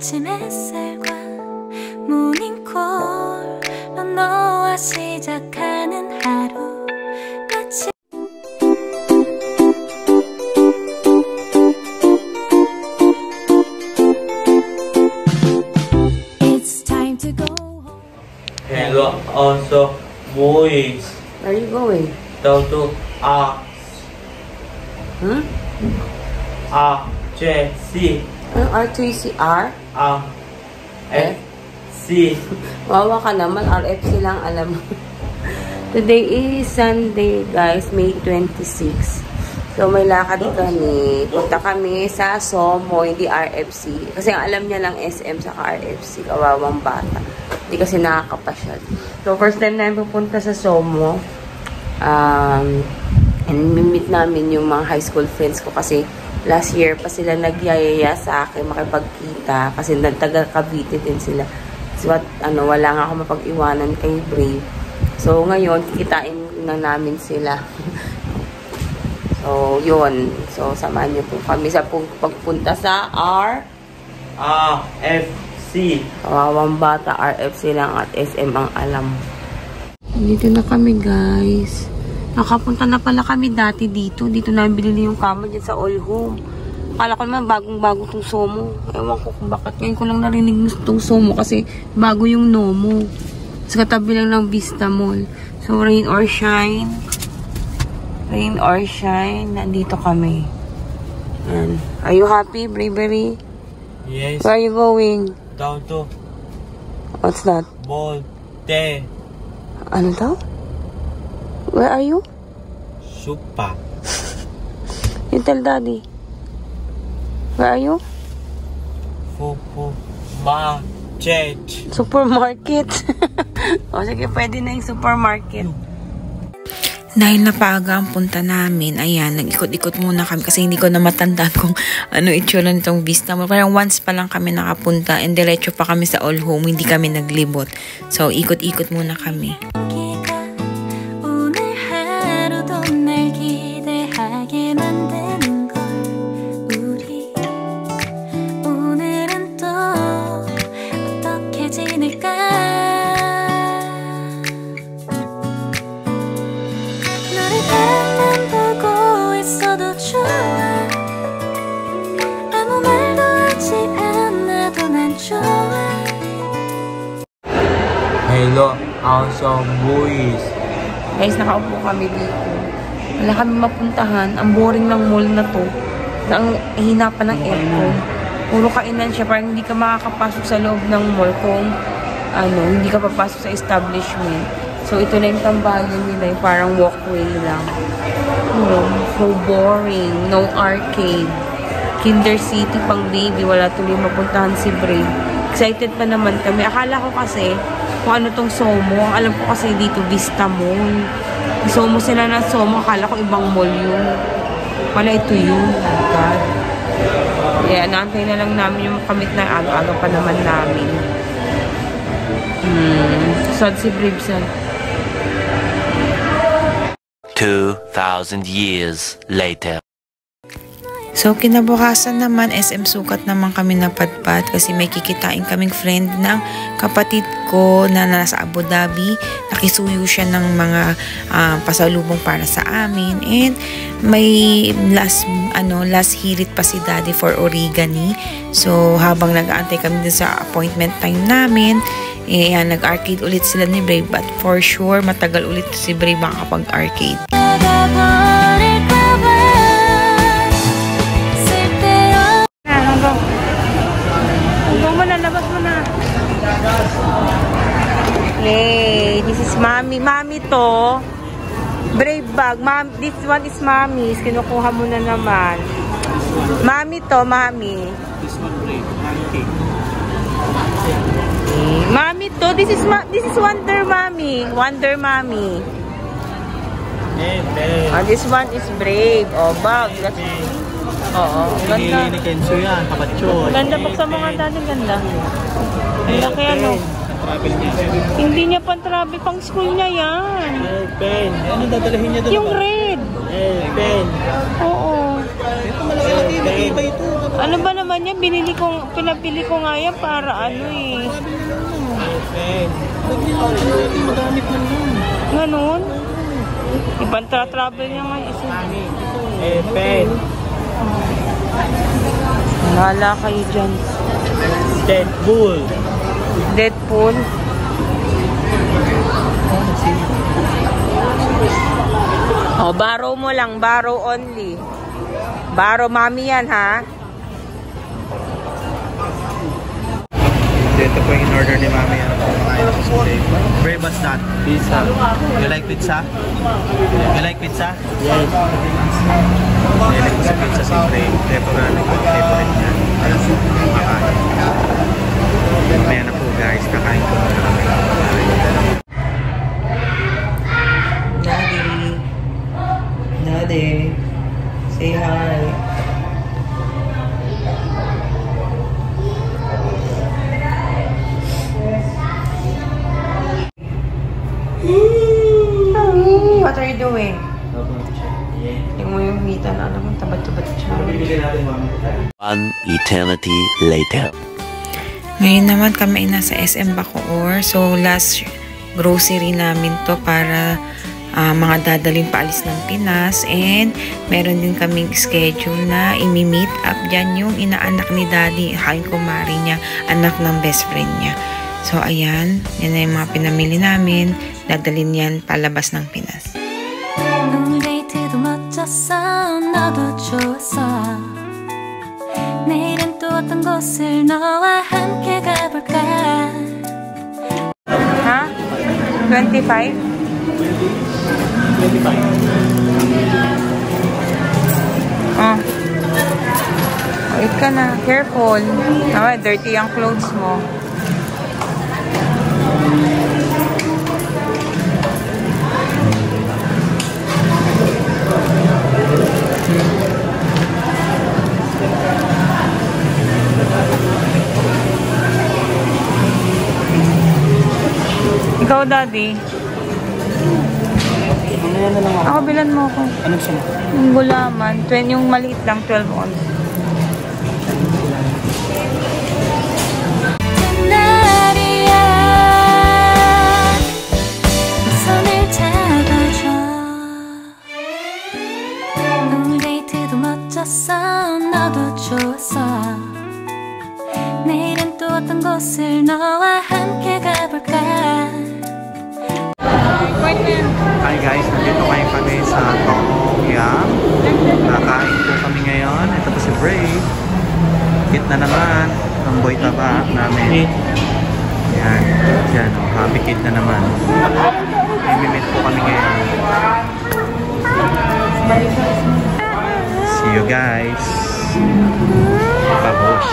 아침 햇살과 모닝콜로 너와 시작하는 하루 마치 It's time to go home. Hello, also boys. Where are you going? Down to RJC. R2CR? FC. Wawa ka naman, RFC lang alam mo. Today is Sunday, guys, May 26. So, may lakad kami. Punta kami sa SOMO, hindi RFC. Kasi ang alam niya lang SM sa RFC. Kawawang bata. Hindi kasi nakakapasyal. So, first time namin pupunta sa SOMO. And meet namin yung mga high school friends ko kasi last year pa sila nagyayaya sa akin makipagkita kasi nagtaga Cavite din sila. So, wala nga ako mapag-iwanan kay Brave. So, ngayon, kikitain na namin sila. So, yun. So, samahan niyo po kami sa pagpunta sa RFC. Kawawang bata, RFC lang at SM ang alam. Dito na kami, guys. Nakapunta na pala kami dati dito. Dito namin binili yung kama dyan sa All Home. Akala ko naman bagong-bago itong SOMO. Ewan ko kung bakit. Ngayon ko lang narinig itong SOMO kasi bago yung NOMO. Sa katabi lang ng Vista Mall. So, rain or shine. Rain or shine. Nandito kami. Yan. Are you happy, Bravery? Yes. Where are you going? Down to What's that? Bolte. Ano daw? Where are you? Supa. You tell Daddy. Where are you? Fufu. Market. Supermarket. O sige, pwede na yung supermarket. Dahil napaaga ang punta namin, ayan, nag-ikot-ikot muna kami kasi hindi ko na matandaan kung ano itsura nitong Vista Mall. Parang once pa lang kami nakapunta and diretso pa kami sa All Home, hindi kami naglibot. So, ikot-ikot muna kami. Hello, also boys. Guys, nakaupo kami dito. Wala kami mapuntahan. Ang boring ng mall na to. Na ang hina pa ng aircon. Puro kainan siya. Parang hindi ka makakapasok sa loob ng mall kung hindi ka papasok sa establishment. So, ito na yung tambayan nila. Yung parang walkway lang. So boring. No arcade. Kinder City pang baby. Wala tuloy mapuntahan si Bray. Excited pa naman kami. Akala ko kasi kung ano tong SOMO. Ang alam ko kasi dito Vista Mall. SOMO sila ng SOMO. Akala ko ibang mall yun. Wala, ito yun. Oh God. Yeah, naantay na lang namin yung kamit na aga-aga pa naman namin. Sad si Bribson. 2,000 years later. So, kinabukasan naman, SM Sukat naman kami napadpad kasi may kikitain kaming friend ng kapatid ko na nasa Abu Dhabi. Nakisuyo siya ng mga pasalubong para sa amin. And may last hirit pa si Daddy for origami. So, habang nag-aantay kami din sa appointment time namin, nag-arcade ulit sila ni Brave. But for sure, matagal ulit si Brave makakapag-arcade. Hey, this is Mommy. Mommy to. Brave bag. This one is Mommy's. Kinukuha mo na naman. Mommy to, Mommy. This one Brave. Okay. Mommy to. This is Wonder Mommy. Wonder Mommy. This one is Brave. Oh, bag. Oo, ganda. Ni Kenzo yan, kabatyo. Ganda, buksan mo nga dati, ganda. Ganda kaya Hindi niya pang travel, pang school niya yan. Pen. Ano dadalahin niya doon? Yung red. Pen. Oo. Ito malaki, nakikita ito. Ano ba naman yan? Pinabili ko nga yan para ano eh. Magamit mo nun. Ganun? Ibang travel niya nga isa. Pen. Wala kayo dyan. Deadpool. Deadpool. Oh, borrow mo lang. Borrow only. Borrow mami yan, ha? Ito po yung in-order ni Mami. Kumakain ako sa today. Bray, what's that? Pizza. You like pizza? You like pizza? Yes. Nilik ko sa pizza si Bray. Favorite niya. Kaya kumakain. Mamaya na po guys. Kakain ko na kami. Daddy. Say hi. What are you doing? Tingnan mo yung hita na alam mo, tabat-tabat siya. One eternity later. Ngayon naman kami ay nasa SM Bacoor. So last grocery namin to para mga dadalhin paalis ng Pinas. And meron din kaming schedule na imi-meet up dyan yung inaanak ni Daddy, yung kumari niya, anak ng best friend niya. So ayan, yan na yung mga pinamili namin. Dadalhin yan palabas ng Pinas. 오늘 데이트도 멋졌어 너도 좋았어 내일은 또 어떤 곳을 너와 함께 가볼까 Ha? 25? 25. Oh. Wait ka na. Careful. Naman, dirty ang clothes mo. Ikaw, Daddy. Ano na lang ako? Ako, bilan mo ako. Ano gusto mo? Yung gulaman. Yung maliit lang, 12 ounce. 날이야 손을 잡아줘 오늘 데이트도 멋졌어 너도 좋았어 내일은 또 어떤 곳을 너와 함께 가볼까 Hi guys, nandito kayo kami sa Tokyo. Nakain po kami ngayon. Ito po si Bray. Hit na naman ang boy taba namin. Yan. Yan. Oh, happy kid na naman. Imimit po kami ngayon. See you guys. Babush.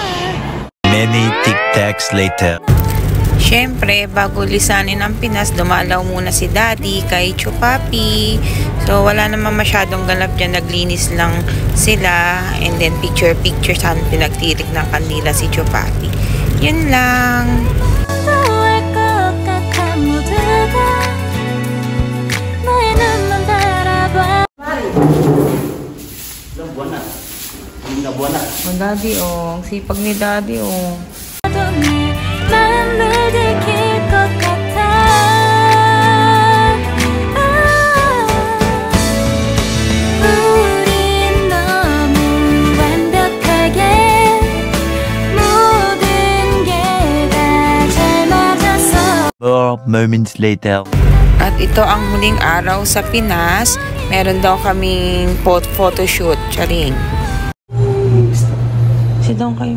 Many tic-tacs later. Siyempre, bago lisanin ang Pinas, dumalaw muna si Daddy kay Chupapi. So, wala naman masyadong ganap dyan. Naglinis lang sila. And then, picture-picture saan pinagtirik ng kandila si Chupapi. Yun lang. 너의 것 같아 모두가 너의 눈만 바라봐 Oh, Daddy, oh. Ang sipag ni Daddy, oh. 내 마음을 들킬 것 같아 우린 너무 완벽하게 모든 게 다 잘 맞아서 More moments later. At ito ang huling araw sa Pinas. Meron daw kaming photoshoot. Charing. Sit down kayo.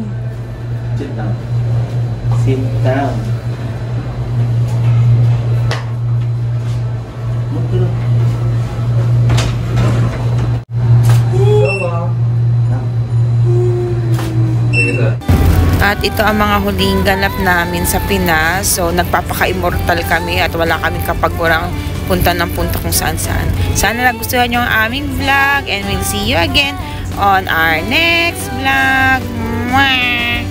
Sit down. Sit down. At ito ang mga huling ganap namin sa Pinas. So, nagpapaka-immortal kami at wala kaming kapagurang punta ng punta kung saan-saan. Sana nagustuhan nyo ang aming vlog and we'll see you again on our next vlog. Mwah!